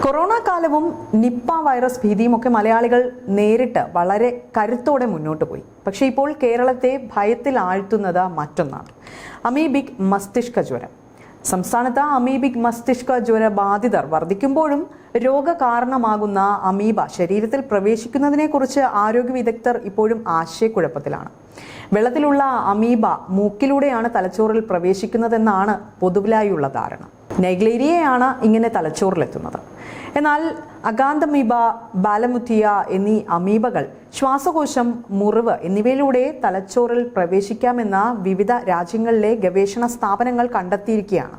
Corona കാലവും Nipah virus ഭീതിയുമൊക്കെ മലയാളികൾ നേരിട്ട് വളരെ കരുത്തോടെ മുന്നോട്ട് പോയി. പക്ഷേ ഇപ്പോൾ കേരളത്തെ ഭയത്തിൽ ആഴ്ത്തുന്നത് മറ്റൊന്നാണ്: അമീബിക് മസ്തിഷ്ക ജ്വരം. സംസ്ഥാനത്ത് അമീബിക് മസ്തിഷ്ക ജ്വര ബാധിതർ വർദ്ധിക്കുമ്പോഴും രോഗകാരണമാകുന്ന അമീബ ശരീരത്തിൽ പ്രവേശിക്കുന്നതിനെക്കുറിച്ച് ആരോഗ്യ വിദഗ്ധർ ഇപ്പോഴും ആശയക്കുഴപ്പത്തിലാണ്. വെള്ളത്തിലുള്ള അമീബ മൂക്കിലൂടെയാണ് തലച്ചോറിൽ പ്രവേശിക്കുന്നതെന്നാണ് പൊതുവിലായുള്ള ധാരണ. നൈഗ്ലേരിയയാണ് ഇങ്ങനെ തലച്ചോറിലെത്തുന്നത്. എന്നാൽ അഗാന്തമീബ, ബാലമുത്തിയ എന്നീ അമീബകൾ ശ്വാസകോശം, മുറിവ് എന്നിവയിലൂടെ തലച്ചോറിൽ പ്രവേശിക്കാമെന്ന വിവിധ രാജ്യങ്ങളിലെ ഗവേഷണ സ്ഥാപനങ്ങൾ കണ്ടെത്തിയിരിക്കുകയാണ്.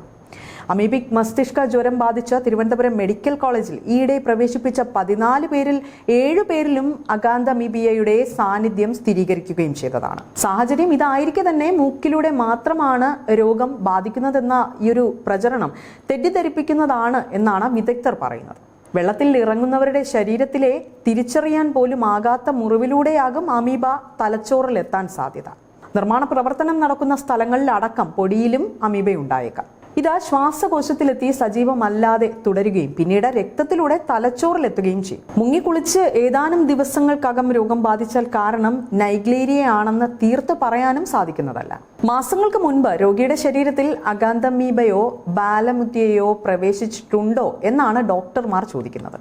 അമീബിക് മസ്തിഷ്ക ജ്വരം ബാധിച്ച തിരുവനന്തപുരം മെഡിക്കൽ കോളേജിൽ ഈയിടെ പ്രവേശിപ്പിച്ച 14 പേരിൽ 7 പേരിലും അഗാന്തമീബിയയുടെ സാന്നിധ്യം സ്ഥിരീകരിക്കുകയും ചെയ്തതാണ്. സാഹചര്യം ഇതായിരിക്കെ തന്നെ മൂക്കിലൂടെ മാത്രമാണ് രോഗം ബാധിക്കുന്നതെന്ന ഈയൊരു പ്രചരണം തെറ്റിദ്ധരിപ്പിക്കുന്നതാണ് എന്നാണ് വിദഗ്ധർ പറയുന്നത്. വെള്ളത്തിൽ ഇറങ്ങുന്നവരുടെ ശരീരത്തിലെ തിരിച്ചറിയാൻ പോലും ആകാത്ത മുറിവിലൂടെയാകും അമീബ തലച്ചോറിലെത്താൻ സാധ്യത. നിർമ്മാണ പ്രവർത്തനം നടക്കുന്ന സ്ഥലങ്ങളിലടക്കം പൊടിയിലും അമീബയുണ്ടായേക്കാം. ഇത് ശ്വാസകോശത്തിലെത്തി സജീവമല്ലാതെ തുടരുകയും പിന്നീട് രക്തത്തിലൂടെ തലച്ചോറിലെത്തുകയും ചെയ്യും. മുങ്ങിക്കുളിച്ച് ഏതാനും ദിവസങ്ങൾക്കകം രോഗം ബാധിച്ചാൽ കാരണം നൈഗ്ലേരിയയാണെന്ന് തീർത്ത് പറയാനും സാധിക്കുന്നതല്ല. മാസങ്ങൾക്ക് മുൻപ് രോഗിയുടെ ശരീരത്തിൽ അഗാന്തമീബയോ ബാലമുത്തിയയോ പ്രവേശിച്ചിട്ടുണ്ടോ എന്നാണ് ഡോക്ടർമാർ ചോദിക്കുന്നത്.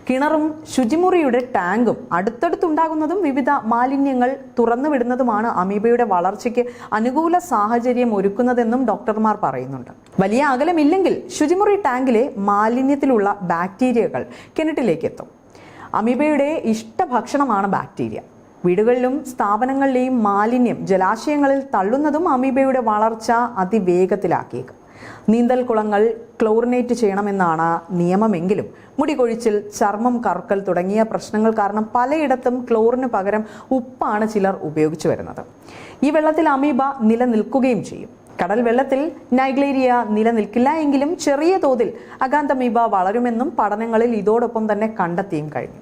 കിണറും ശുചിമുറിയുടെ ടാങ്കും അടുത്തടുത്തുണ്ടാകുന്നതും വിവിധ മാലിന്യങ്ങൾ തുറന്നുവിടുന്നതുമാണ് അമീബയുടെ വളർച്ചയ്ക്ക് അനുകൂല സാഹചര്യം ഒരുക്കുന്നതെന്നും ഡോക്ടർമാർ പറയുന്നുണ്ട്. വലിയ അകലമില്ലെങ്കിൽ ശുചിമുറി ടാങ്കിലെ മാലിന്യത്തിലുള്ള ബാക്ടീരിയകൾ കിണറ്റിലേക്ക് എത്തും. അമീബയുടെ ഇഷ്ടഭക്ഷണമാണ് ബാക്ടീരിയ. വീടുകളിലും സ്ഥാപനങ്ങളിലെയും മാലിന്യം ജലാശയങ്ങളിൽ തള്ളുന്നതും അമീബയുടെ വളർച്ച അതിവേഗത്തിലാക്കിയേക്കും. നീന്തൽ കുളങ്ങൾ ക്ലോറിനേറ്റ് ചെയ്യണമെന്നാണ് നിയമമെങ്കിലും മുടി കൊഴിച്ചിൽ, ചർമ്മം കറുക്കൽ തുടങ്ങിയ പ്രശ്നങ്ങൾ കാരണം പലയിടത്തും ക്ലോറിന് പകരം ഉപ്പാണ് ചിലർ ഉപയോഗിച്ചു വരുന്നത്. ഈ വെള്ളത്തിൽ അമീബ നിലനിൽക്കുകയും ചെയ്യും. കടൽ വെള്ളത്തിൽ നൈഗ്ലേരിയ നിലനിൽക്കില്ല എങ്കിലും ചെറിയ തോതിൽ അഗാന്തമീബ വളരുമെന്നും പഠനങ്ങളിൽ ഇതോടൊപ്പം തന്നെ കണ്ടെത്തിയും കഴിഞ്ഞു.